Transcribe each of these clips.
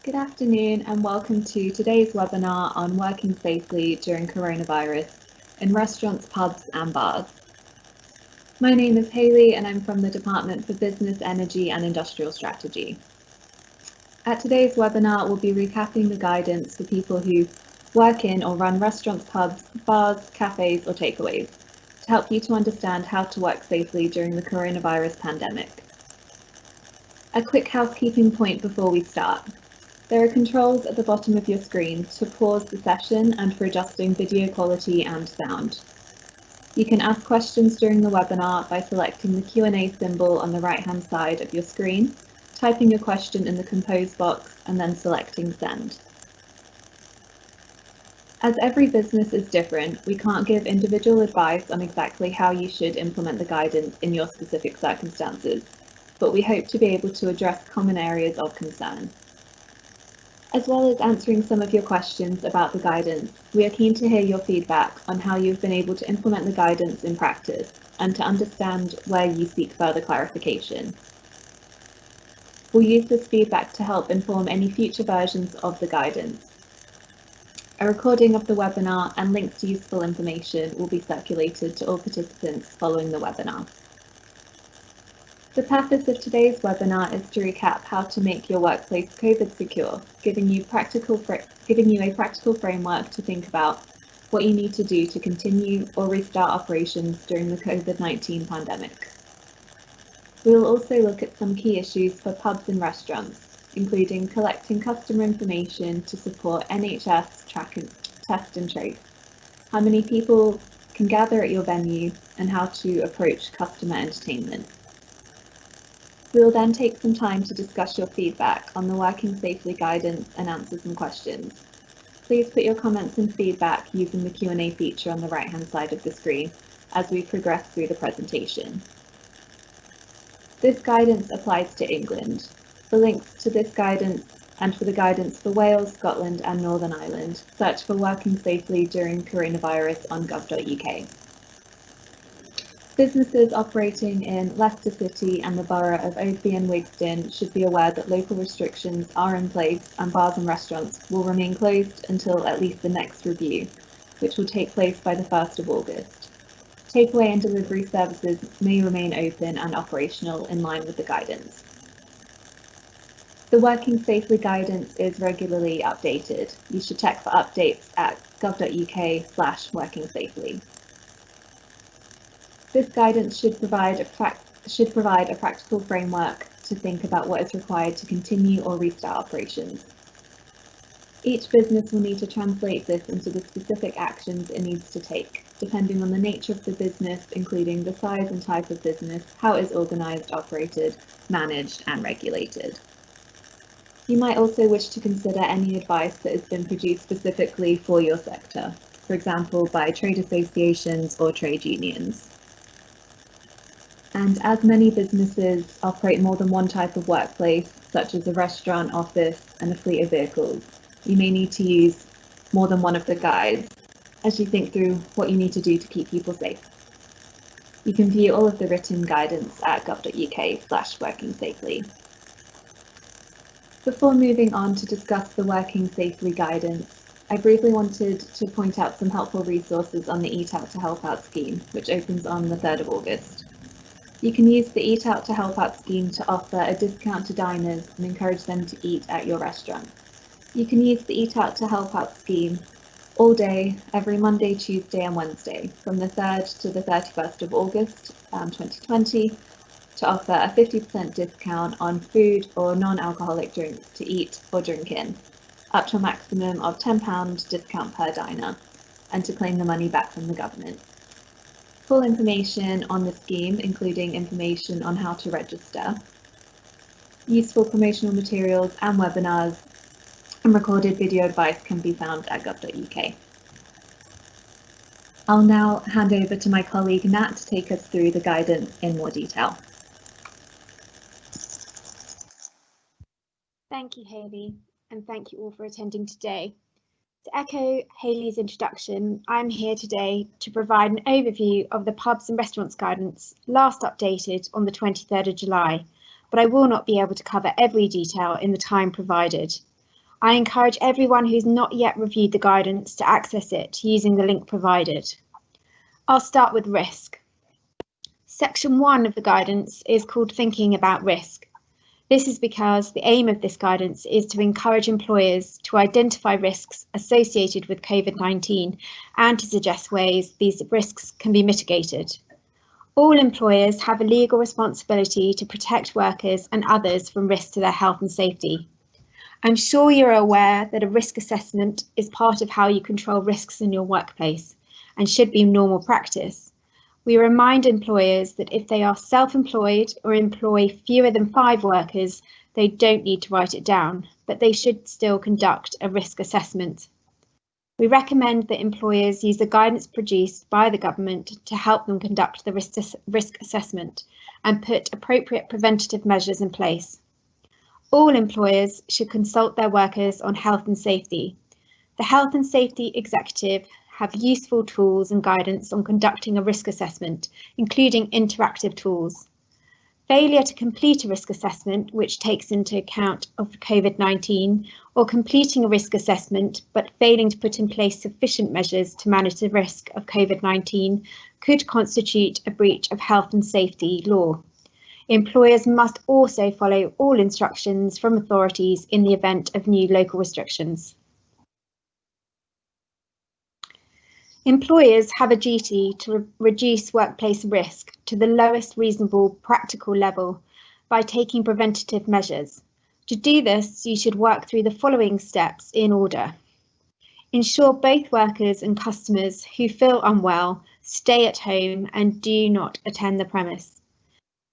Good afternoon and welcome to today's webinar on working safely during coronavirus in restaurants, pubs and bars. My name is Hayley and I'm from the Department for Business, Energy and Industrial Strategy. At today's webinar, we'll be recapping the guidance for people who work in or run restaurants, pubs, bars, cafes or takeaways to help you to understand how to work safely during the coronavirus pandemic. A quick housekeeping point before we start. There are controls at the bottom of your screen to pause the session and for adjusting video quality and sound. You can ask questions during the webinar by selecting the Q&A symbol on the right-hand side of your screen, typing your question in the compose box and then selecting send. As every business is different, we can't give individual advice on exactly how you should implement the guidance in your specific circumstances, but we hope to be able to address common areas of concern. As well as answering some of your questions about the guidance, we are keen to hear your feedback on how you've been able to implement the guidance in practice and to understand where you seek further clarification. We'll use this feedback to help inform any future versions of the guidance. A recording of the webinar and links to useful information will be circulated to all participants following the webinar. The purpose of today's webinar is to recap how to make your workplace COVID secure, giving you a practical framework to think about what you need to do to continue or restart operations during the COVID-19 pandemic. We will also look at some key issues for pubs and restaurants, including collecting customer information to support NHS test and trace, how many people can gather at your venue, and how to approach customer entertainment. We will then take some time to discuss your feedback on the working safely guidance and answer some questions. Please put your comments and feedback using the Q&A feature on the right-hand side of the screen as we progress through the presentation. This guidance applies to England. For links to this guidance and for the guidance for Wales, Scotland and Northern Ireland, search for working safely during coronavirus on gov.uk. Businesses operating in Leicester City and the borough of Oadby and Wigston should be aware that local restrictions are in place and bars and restaurants will remain closed until at least the next review, which will take place by the 1st of August. Takeaway and delivery services may remain open and operational in line with the guidance. The Working Safely guidance is regularly updated. You should check for updates at gov.uk/workingsafely. This guidance should provide a practical framework to think about what is required to continue or restart operations. Each business will need to translate this into the specific actions it needs to take, depending on the nature of the business, including the size and type of business, how it is organised, operated, managed and regulated. You might also wish to consider any advice that has been produced specifically for your sector, for example by trade associations or trade unions. And as many businesses operate more than one type of workplace, such as a restaurant, office, and a fleet of vehicles, you may need to use more than one of the guides as you think through what you need to do to keep people safe. You can view all of the written guidance at gov.uk/workingsafely. Before moving on to discuss the Working Safely guidance, I briefly wanted to point out some helpful resources on the Eat Out to Help Out scheme, which opens on the 3rd of August. You can use the Eat Out to Help Out scheme to offer a discount to diners and encourage them to eat at your restaurant. You can use the Eat Out to Help Out scheme all day, every Monday, Tuesday and Wednesday, from the 3rd to the 31st of August 2020, to offer a 50% discount on food or non-alcoholic drinks to eat or drink in, up to a maximum of £10 discount per diner, and to claim the money back from the government. Full information on the scheme, including information on how to register, useful promotional materials and webinars, and recorded video advice can be found at gov.uk. I'll now hand over to my colleague Nat to take us through the guidance in more detail. Thank you, Hayley, and thank you all for attending today. To echo Hayley's introduction, I'm here today to provide an overview of the pubs and restaurants guidance last updated on the 23rd of July, but I will not be able to cover every detail in the time provided. I encourage everyone who's not yet reviewed the guidance to access it using the link provided. I'll start with risk. Section 1 of the guidance is called Thinking About Risk. This is because the aim of this guidance is to encourage employers to identify risks associated with COVID-19 and to suggest ways these risks can be mitigated. All employers have a legal responsibility to protect workers and others from risk to their health and safety. I'm sure you're aware that a risk assessment is part of how you control risks in your workplace and should be normal practice. We remind employers that if they are self-employed or employ fewer than 5 workers, they don't need to write it down, but they should still conduct a risk assessment. We recommend that employers use the guidance produced by the government to help them conduct the risk assessment and put appropriate preventative measures in place. All employers should consult their workers on health and safety. The Health and Safety Executive have useful tools and guidance on conducting a risk assessment, including interactive tools. Failure to complete a risk assessment, which takes into account of COVID-19, or completing a risk assessment but failing to put in place sufficient measures to manage the risk of COVID-19 could constitute a breach of health and safety law. Employers must also follow all instructions from authorities in the event of new local restrictions. Employers have a duty to reduce workplace risk to the lowest reasonable practical level by taking preventative measures. To do this, you should work through the following steps in order. Ensure both workers and customers who feel unwell stay at home and do not attend the premise.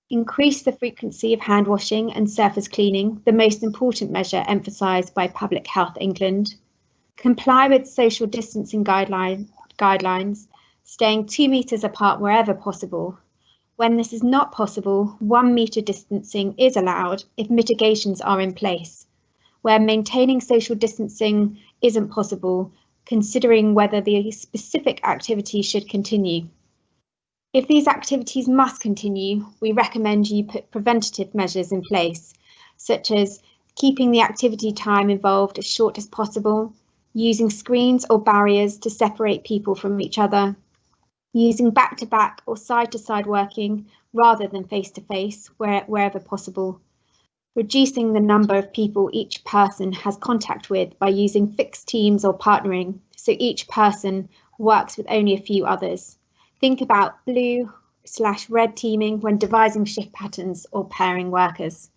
Increase the frequency of hand washing and surface cleaning, the most important measure emphasised by Public Health England. Comply with social distancing guidelines, staying 2 metres apart wherever possible. When this is not possible, 1 metre distancing is allowed if mitigations are in place. Where maintaining social distancing isn't possible, considering whether the specific activity should continue. If these activities must continue, we recommend you put preventative measures in place, such as keeping the activity time involved as short as possible, using screens or barriers to separate people from each other, using back-to-back or side-to-side working rather than face-to-face wherever possible, reducing the number of people each person has contact with by using fixed teams or partnering, so each person works with only a few others. Think about blue/red teaming when devising shift patterns or pairing workers.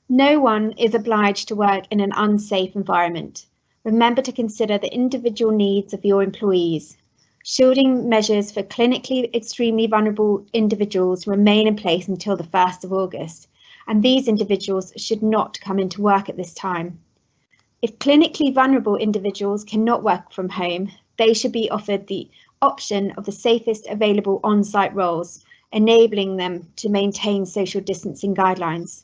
No one is obliged to work in an unsafe environment. Remember to consider the individual needs of your employees. Shielding measures for clinically extremely vulnerable individuals remain in place until the 1st of August, and these individuals should not come into work at this time. If clinically vulnerable individuals cannot work from home, they should be offered the option of the safest available on-site roles, enabling them to maintain social distancing guidelines.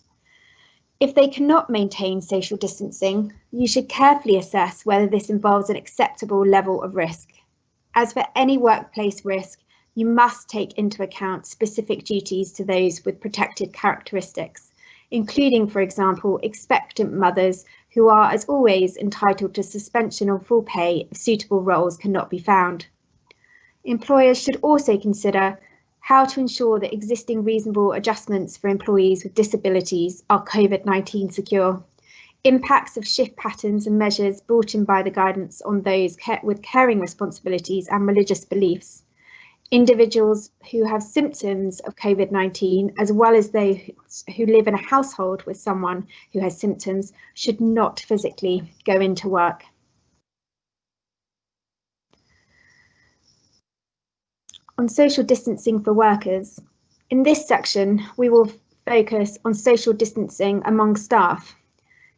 If they cannot maintain social distancing, you should carefully assess whether this involves an acceptable level of risk. As for any workplace risk, you must take into account specific duties to those with protected characteristics, including, for example, expectant mothers who are, as always, entitled to suspension or full pay if suitable roles cannot be found. Employers should also consider how to ensure that existing reasonable adjustments for employees with disabilities are COVID-19 secure. Impacts of shift patterns and measures brought in by the guidance on those with caring responsibilities and religious beliefs. Individuals who have symptoms of COVID-19, as well as those who live in a household with someone who has symptoms, should not physically go into work. On social distancing for workers. In this section, we will focus on social distancing among staff.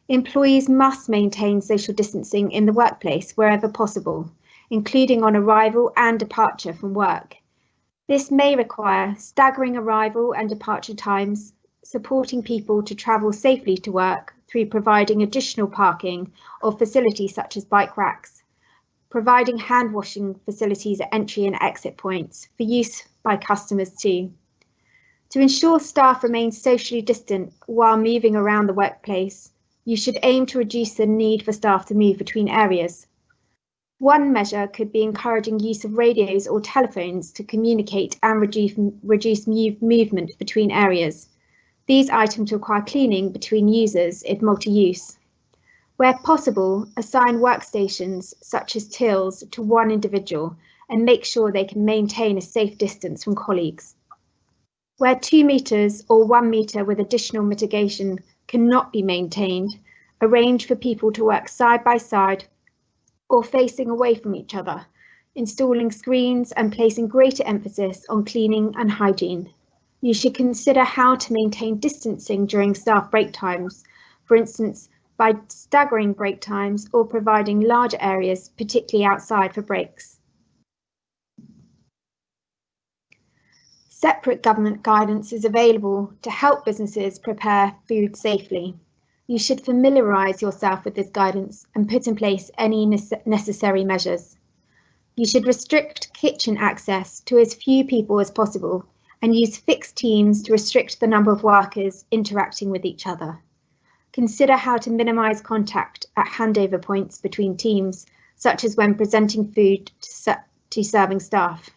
Employees must maintain social distancing in the workplace wherever possible, including on arrival and departure from work. This may require staggering arrival and departure times, supporting people to travel safely to work through providing additional parking or facilities such as bike racks, providing hand washing facilities at entry and exit points for use by customers too. To ensure staff remain socially distant while moving around the workplace, You should aim to reduce the need for staff to move between areas. One measure could be encouraging use of radios or telephones to communicate and reduce movement between areas. These items require cleaning between users if multi-use. Where possible, assign workstations such as tills to one individual and make sure they can maintain a safe distance from colleagues. Where 2 meters or 1 meter with additional mitigation cannot be maintained, arrange for people to work side by side or facing away from each other, installing screens and placing greater emphasis on cleaning and hygiene. You should consider how to maintain distancing during staff break times, for instance, by staggering break times or providing larger areas, particularly outside, for breaks. Separate government guidance is available to help businesses prepare food safely. You should familiarise yourself with this guidance and put in place any necessary measures. You should restrict kitchen access to as few people as possible and use fixed teams to restrict the number of workers interacting with each other. Consider how to minimise contact at handover points between teams, such as when presenting food to serving staff.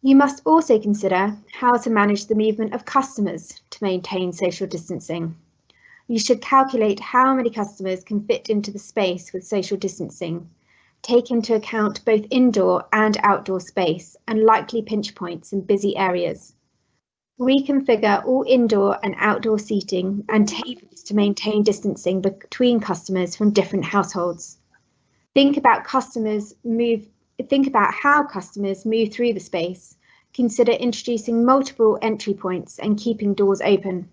You must also consider how to manage the movement of customers to maintain social distancing. You should calculate how many customers can fit into the space with social distancing. Take into account both indoor and outdoor space and likely pinch points in busy areas. Reconfigure all indoor and outdoor seating and tables to maintain distancing between customers from different households. Think about how customers move through the space. Consider introducing multiple entry points and keeping doors open.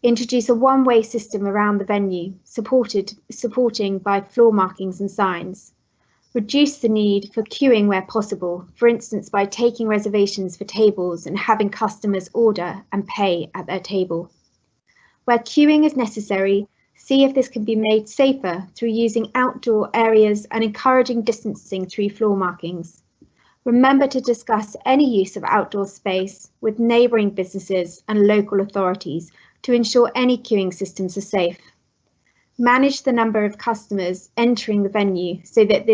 Introduce a one-way system around the venue, supporting by floor markings and signs. Reduce the need for queuing where possible, for instance by taking reservations for tables and having customers order and pay at their table. Where queuing is necessary, see if this can be made safer through using outdoor areas and encouraging distancing through floor markings. Remember to discuss any use of outdoor space with neighbouring businesses and local authorities to ensure any queuing systems are safe. Manage the number of customers entering the venue so that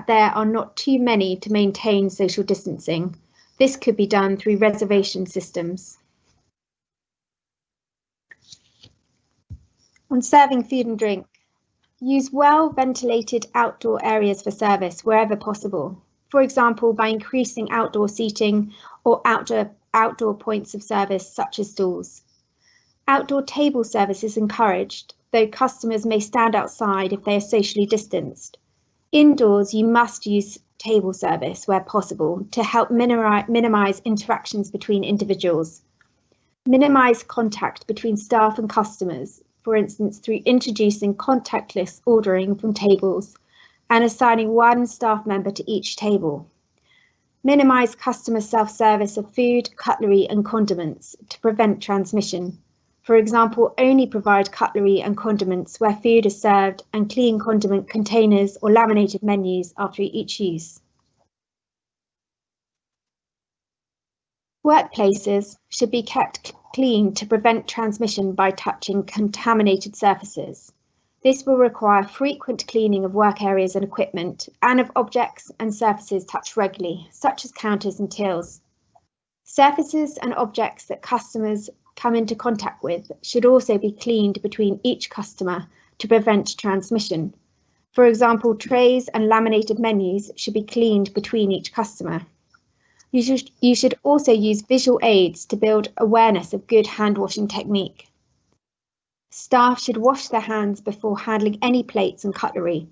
there are not too many to maintain social distancing. This could be done through reservation systems. On serving food and drink, use well-ventilated outdoor areas for service wherever possible, for example by increasing outdoor seating or outdoor points of service such as stalls. Outdoor table service is encouraged, though customers may stand outside if they are socially distanced. Indoors, you must use table service where possible to help minimise interactions between individuals. Minimise contact between staff and customers, for instance through introducing contactless ordering from tables and assigning one staff member to each table. Minimise customer self-service of food, cutlery and condiments to prevent transmission. For example, only provide cutlery and condiments where food is served and clean condiment containers or laminated menus after each use. Workplaces should be kept clean to prevent transmission by touching contaminated surfaces. This will require frequent cleaning of work areas and equipment and of objects and surfaces touched regularly, such as counters and tills. Surfaces and objects that customers come into contact with should also be cleaned between each customer to prevent transmission. For example, trays and laminated menus should be cleaned between each customer. You should also use visual aids to build awareness of good hand washing technique. Staff should wash their hands before handling any plates and cutlery.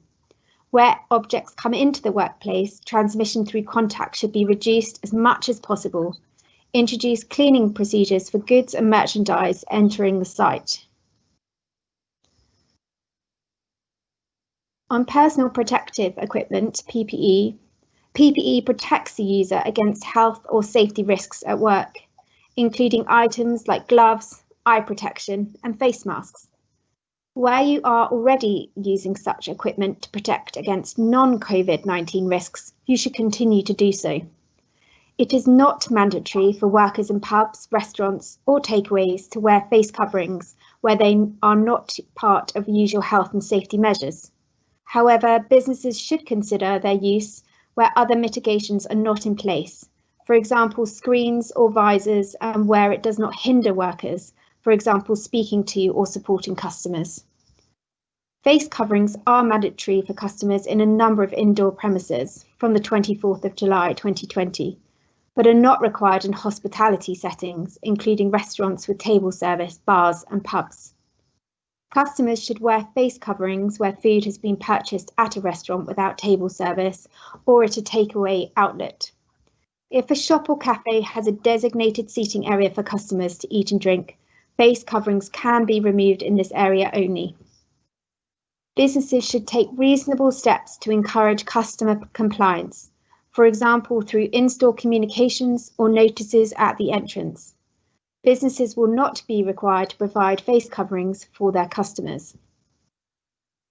Where objects come into the workplace, transmission through contact should be reduced as much as possible. Introduce cleaning procedures for goods and merchandise entering the site. On personal protective equipment, PPE, PPE protects the user against health or safety risks at work, including items like gloves, eye protection and face masks. Where you are already using such equipment to protect against non-COVID-19 risks, you should continue to do so. It is not mandatory for workers in pubs, restaurants or takeaways to wear face coverings where they are not part of usual health and safety measures. However, businesses should consider their use where other mitigations are not in place. For example, screens or visors, and where it does not hinder workers, for example, speaking to or supporting customers. Face coverings are mandatory for customers in a number of indoor premises from the 24th of July 2020, but are not required in hospitality settings, including restaurants with table service, bars and pubs. Customers should wear face coverings where food has been purchased at a restaurant without table service or at a takeaway outlet. If a shop or cafe has a designated seating area for customers to eat and drink, face coverings can be removed in this area only. Businesses should take reasonable steps to encourage customer compliance, for example, through in-store communications or notices at the entrance. Businesses will not be required to provide face coverings for their customers.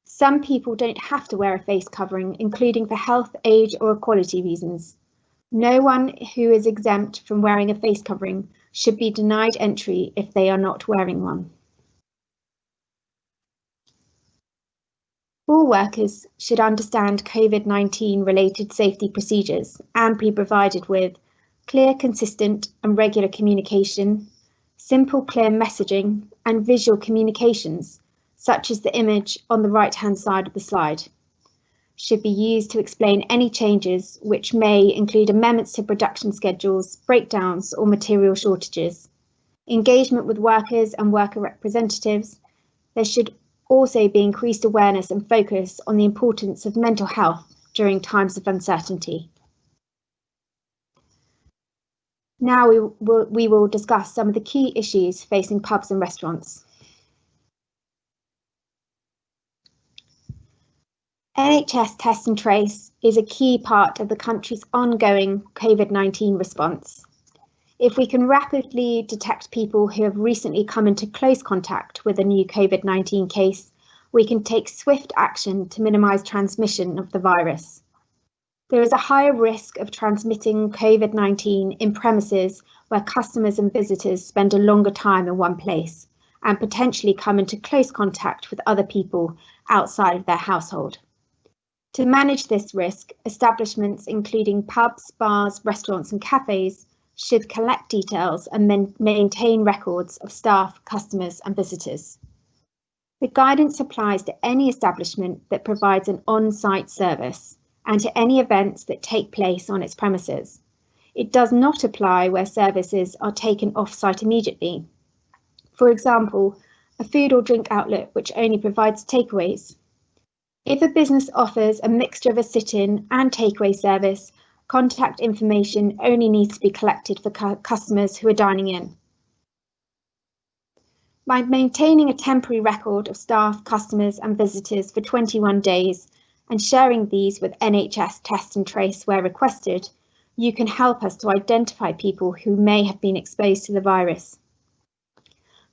Some people don't have to wear a face covering, including for health, age or equality reasons. No one who is exempt from wearing a face covering should be denied entry if they are not wearing one. All workers should understand COVID-19 related safety procedures and be provided with clear, consistent and regular communication, simple, clear messaging and visual communications, such as the image on the right-hand side of the slide, should be used to explain any changes which may include amendments to production schedules, breakdowns or material shortages. Engagement with workers and worker representatives. There should also be increased awareness and focus on the importance of mental health during times of uncertainty. Now we will discuss some of the key issues facing pubs and restaurants. NHS Test and Trace is a key part of the country's ongoing COVID-19 response. If we can rapidly detect people who have recently come into close contact with a new COVID-19 case, we can take swift action to minimise transmission of the virus. There is a higher risk of transmitting COVID-19 in premises where customers and visitors spend a longer time in one place and potentially come into close contact with other people outside of their household. To manage this risk, establishments including pubs, bars, restaurants and cafes should collect details and maintain records of staff, customers and visitors. The guidance applies to any establishment that provides an on-site service and to any events that take place on its premises. It does not apply where services are taken off-site immediately. For example, a food or drink outlet which only provides takeaways. If a business offers a mixture of a sit-in and takeaway service, contact information only needs to be collected for customers who are dining in. By maintaining a temporary record of staff, customers and visitors for 21 days and sharing these with NHS Test and Trace where requested, you can help us to identify people who may have been exposed to the virus.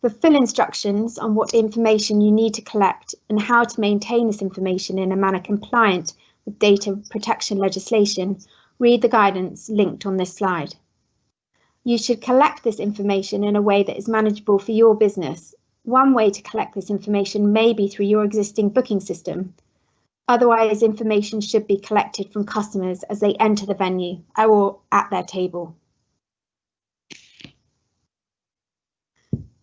For full instructions on what information you need to collect and how to maintain this information in a manner compliant with data protection legislation, read the guidance linked on this slide. You should collect this information in a way that is manageable for your business. One way to collect this information may be through your existing booking system. Otherwise, information should be collected from customers as they enter the venue or at their table.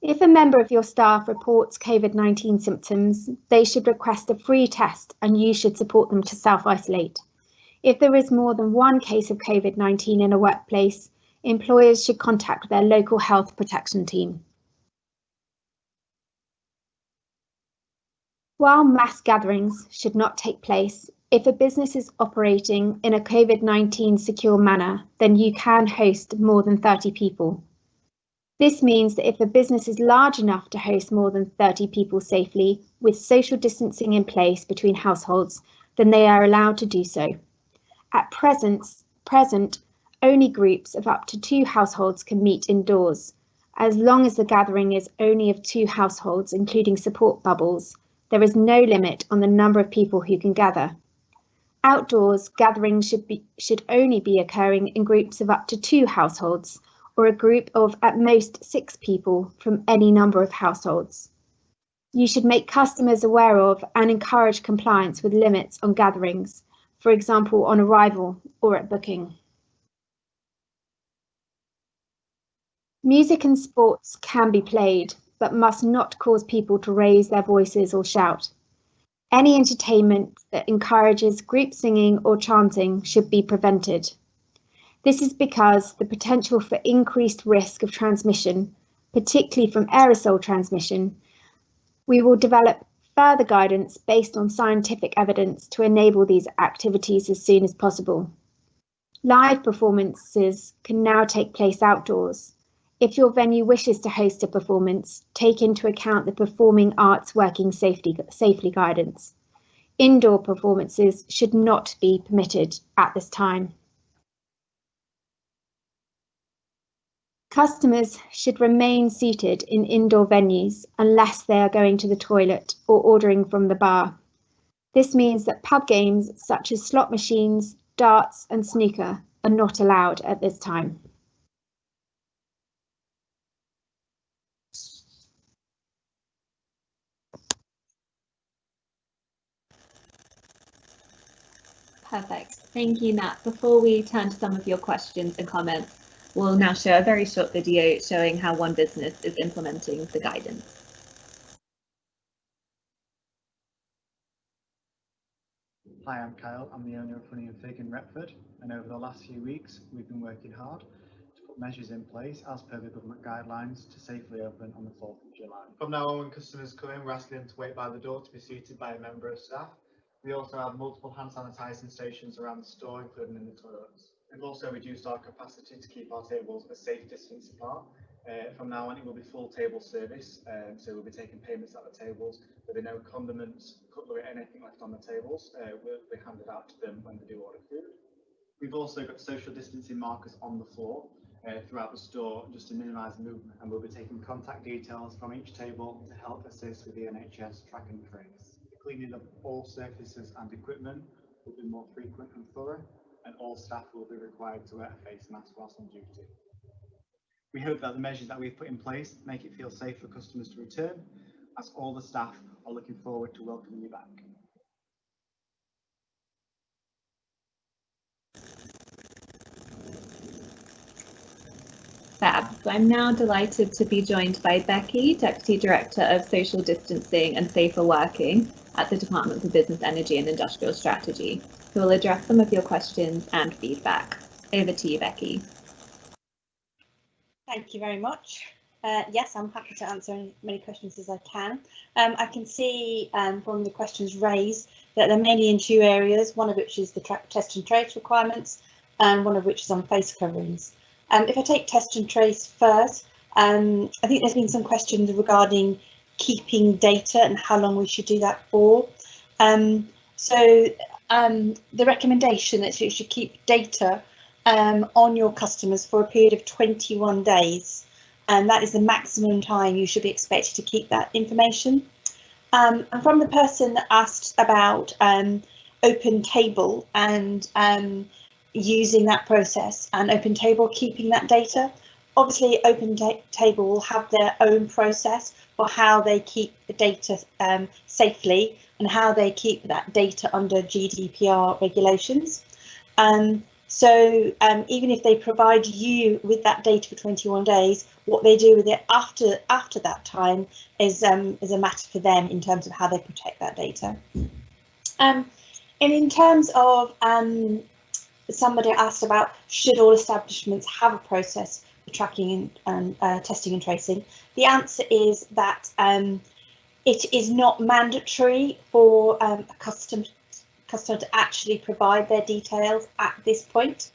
If a member of your staff reports COVID-19 symptoms, they should request a free test and you should support them to self-isolate. If there is more than one case of COVID-19 in a workplace, employers should contact their local health protection team. While mass gatherings should not take place, if a business is operating in a COVID-19 secure manner, then you can host more than 30 people. This means that if a business is large enough to host more than 30 people safely, with social distancing in place between households, then they are allowed to do so. At present, only groups of up to 2 households can meet indoors. As long as the gathering is only of 2 households, including support bubbles, there is no limit on the number of people who can gather. Outdoors, gatherings should only be occurring in groups of up to 2 households, or a group of at most 6 people from any number of households. You should make customers aware of and encourage compliance with limits on gatherings, for example, on arrival or at booking. Music and sports can be played, but must not cause people to raise their voices or shout. Any entertainment that encourages group singing or chanting should be prevented. This is because the potential for increased risk of transmission, particularly from aerosol transmission, we will develop further guidance based on scientific evidence to enable these activities as soon as possible. Live performances can now take place outdoors. If your venue wishes to host a performance, take into account the Performing Arts Working Safely guidance. Indoor performances should not be permitted at this time. Customers should remain seated in indoor venues unless they are going to the toilet or ordering from the bar. This means that pub games such as slot machines, darts and snooker are not allowed at this time. Perfect. Thank you, Nat. Before we turn to some of your questions and comments, we'll now show a very short video showing how one business is implementing the guidance. Hi, I'm Kyle. I'm the owner of Honey and Fig in Retford, and over the last few weeks we've been working hard to put measures in place as per the government guidelines to safely open on the 4th of July. From now on, when customers come in, we're asking them to wait by the door to be seated by a member of staff. We also have multiple hand sanitising stations around the store, including in the toilets. We've also reduced our capacity to keep our tables a safe distance apart. From now on, it will be full table service, so we'll be taking payments at the tables. There'll be no condiments, cutlery, anything left on the tables. Will be handed out to them when they do order food. We've also got social distancing markers on the floor throughout the store just to minimise movement, and we'll be taking contact details from each table to help assist with the NHS track and trace. The cleaning of all surfaces and equipment will be more frequent and thorough, and all staff will be required to wear a face mask whilst on duty. We hope that the measures that we've put in place make it feel safe for customers to return, as all the staff are looking forward to welcoming you back. Fab. So I'm now delighted to be joined by Becky, Deputy Director of Social Distancing and Safer Working at the Department for Business, Energy and Industrial Strategy, who will address some of your questions and feedback. Over to you, Becky. Thank you very much. Yes, I'm happy to answer as many questions as I can. I can see from the questions raised that they're mainly in 2 areas, one of which is the test and trace requirements and one of which is on face coverings. If I take test and trace first, I think there's been some questions regarding keeping data and how long we should do that for. The recommendation is that you should keep data on your customers for a period of 21 days, and that is the maximum time you should be expected to keep that information. And from the person that asked about open table and using that process and open table keeping that data, obviously open table will have their own process for how they keep the data safely and how they keep that data under GDPR regulations. So even if they provide you with that data for 21 days, what they do with it after that time is a matter for them in terms of how they protect that data. And in terms of somebody asked about should all establishments have a process for tracking and testing and tracing, the answer is that it is not mandatory for a customer to actually provide their details at this point.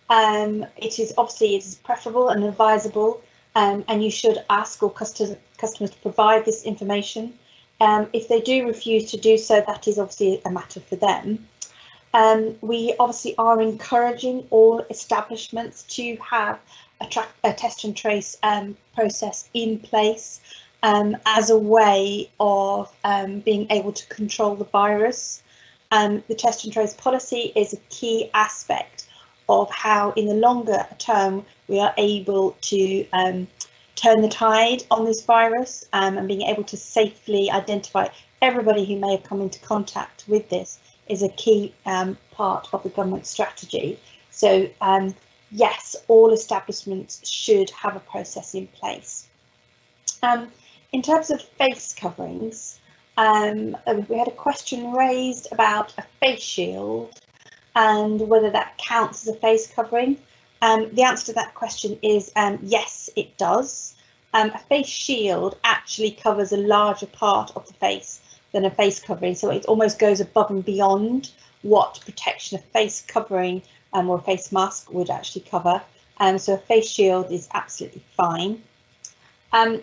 It is preferable and advisable, and you should ask all customers to provide this information. If they do refuse to do so, that is obviously a matter for them. We obviously are encouraging all establishments to have a test and trace process in place as a way of being able to control the virus. the test and trace policy is a key aspect of how in the longer term we are able to turn the tide on this virus, and being able to safely identify everybody who may have come into contact with this is a key part of the government strategy. So yes, all establishments should have a process in place. In terms of face coverings, we had a question raised about a face shield and whether that counts as a face covering. The answer to that question is yes, it does. A face shield actually covers a larger part of the face than a face covering, so it almost goes above and beyond what protection a face covering or a face mask would actually cover. So a face shield is absolutely fine.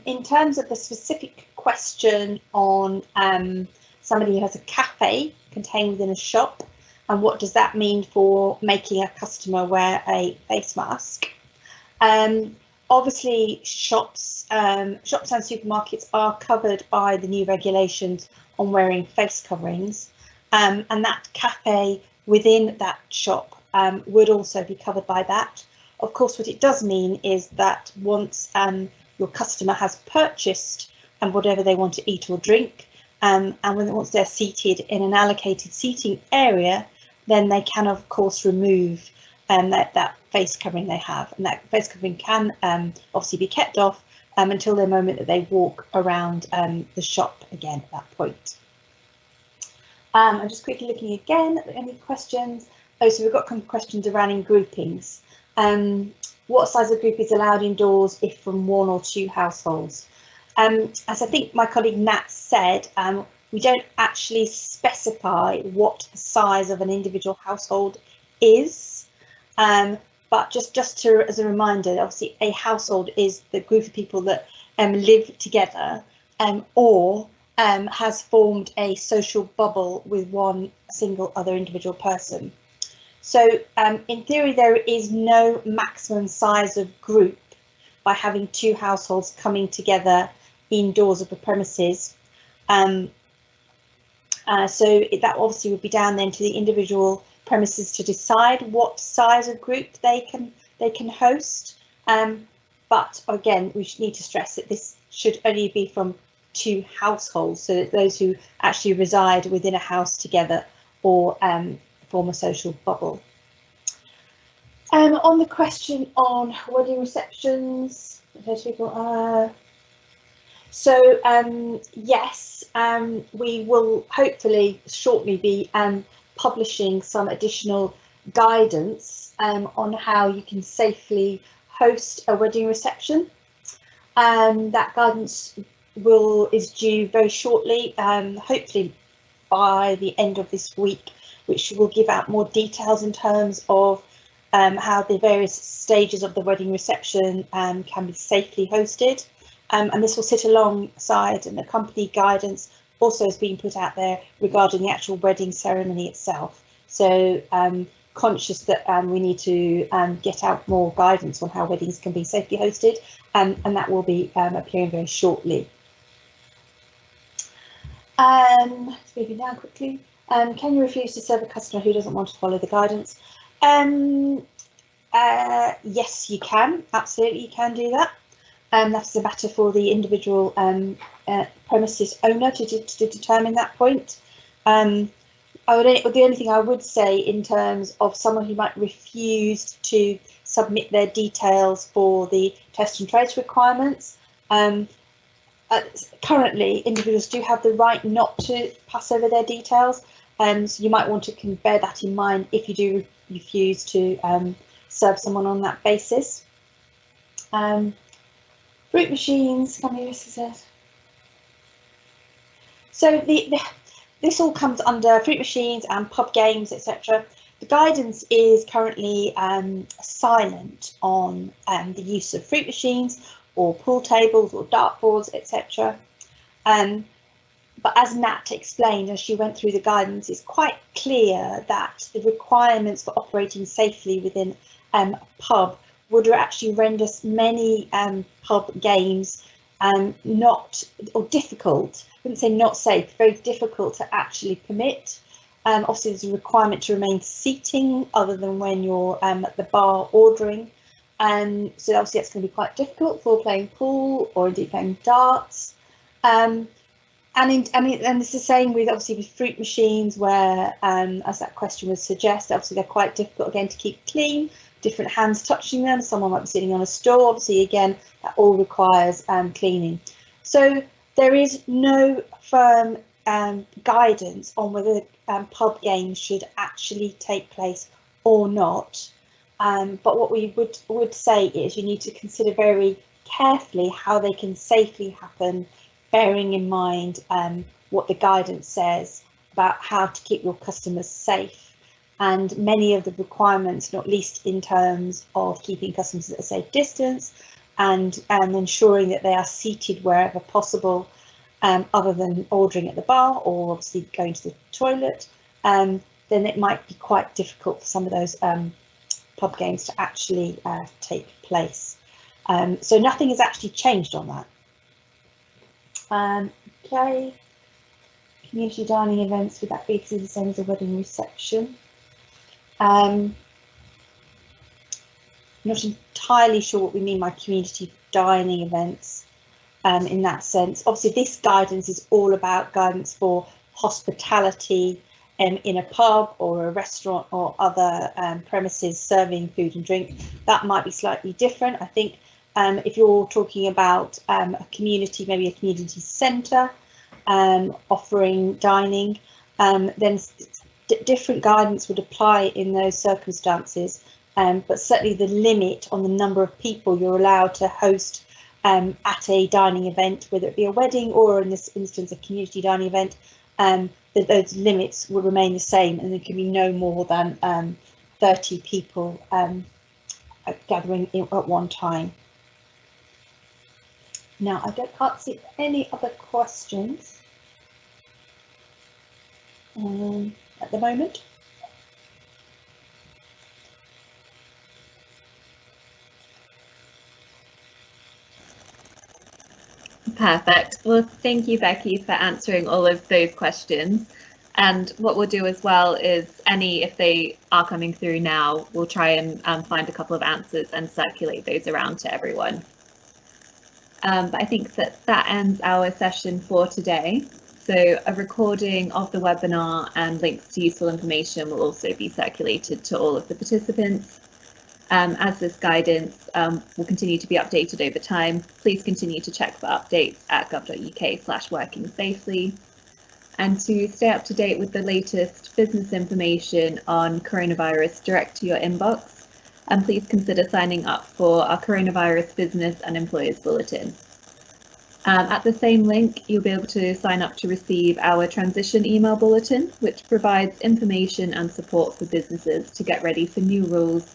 In terms of the specific question on somebody who has a cafe contained within a shop, and what does that mean for making a customer wear a face mask? Obviously, shops and supermarkets are covered by the new regulations on wearing face coverings, and that cafe within that shop would also be covered by that. Of course, what it does mean is that once your customer has purchased whatever they want to eat or drink, and once they're seated in an allocated seating area, then they can of course remove that face covering they have, and that face covering can obviously be kept off until the moment that they walk around the shop again at that point. I'm just quickly looking again at any questions. Oh, so we've got some questions around groupings. What size of group is allowed indoors if from 1 or 2 households? As I think my colleague Nat said, we don't actually specify what the size of an individual household is, but just as a reminder, obviously a household is the group of people that live together or has formed a social bubble with one single other individual person. So in theory, there is no maximum size of group by having 2 households coming together indoors of the premises. So that obviously would be down then to the individual premises to decide what size of group they can host. But again, we need to stress that this should only be from 2 households, so that those who actually reside within a house together or form a social bubble. On the question on wedding receptions, yes, we will hopefully shortly be publishing some additional guidance on how you can safely host a wedding reception. That guidance is due very shortly, hopefully by the end of this week, which will give out more details in terms of how the various stages of the wedding reception can be safely hosted. And this will sit alongside an accompanying guidance also has been put out there regarding the actual wedding ceremony itself. So conscious that we need to get out more guidance on how weddings can be safely hosted, and that will be appearing very shortly. Moving down quickly, can you refuse to serve a customer who doesn't want to follow the guidance? Yes, you can, absolutely, you can do that. That's a matter for the individual premises owner to determine that point. The only thing I would say in terms of someone who might refuse to submit their details for the test and trace requirements, currently individuals do have the right not to pass over their details, so you might want to bear that in mind if you do refuse to serve someone on that basis. Fruit machines, so this all comes under fruit machines and pub games, etc. The guidance is currently silent on the use of fruit machines or pool tables or dartboards, etc. But as Nat explained as she went through the guidance, it's quite clear that the requirements for operating safely within a pub would actually render many pub games difficult. I wouldn't say not safe, very difficult to actually permit. Obviously, there's a requirement to remain seating other than when you're at the bar ordering. So obviously that's going to be quite difficult for playing pool or indeed playing darts. And it's the same with obviously with fruit machines, where as that question would suggest, obviously they're quite difficult again to keep clean. Different hands touching them. Someone might be sitting on a stool. Obviously, again, that all requires cleaning. So there is no firm guidance on whether pub games should actually take place or not. But what we would say is you need to consider very carefully how they can safely happen, bearing in mind what the guidance says about how to keep your customers safe. And many of the requirements, not least in terms of keeping customers at a safe distance and ensuring that they are seated wherever possible, other than ordering at the bar or obviously going to the toilet, then it might be quite difficult for some of those pub games to actually take place. So nothing has actually changed on that. Okay, community dining events, would that be the same as a wedding reception? Not entirely sure what we mean by community dining events in that sense. Obviously, this guidance is all about guidance for hospitality in a pub or a restaurant or other premises serving food and drink. That might be slightly different. I think if you're talking about a community, maybe a community centre offering dining, then different guidance would apply in those circumstances, but certainly the limit on the number of people you're allowed to host at a dining event, whether it be a wedding or in this instance a community dining event, that those limits will remain the same, and there can be no more than 30 people gathering at one time. Now, I can't see any other questions at the moment. Perfect. Well, thank you, Becky, for answering all of those questions. And what we'll do as well is if they are coming through now, we'll try and find a couple of answers and circulate those around to everyone. But I think that ends our session for today. So a recording of the webinar and links to useful information will also be circulated to all of the participants. As this guidance will continue to be updated over time, please continue to check for updates at gov.uk/workingsafely. And to stay up to date with the latest business information on coronavirus direct to your inbox, please consider signing up for our Coronavirus Business and Employers Bulletin. At the same link, you'll be able to sign up to receive our transition email bulletin, which provides information and support for businesses to get ready for new rules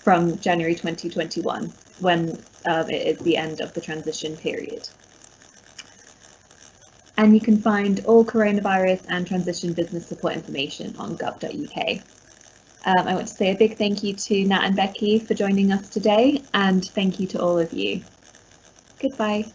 from January 2021, when it is the end of the transition period. And you can find all coronavirus and transition business support information on gov.uk. I want to say a big thank you to Nat and Becky for joining us today, and thank you to all of you. Goodbye.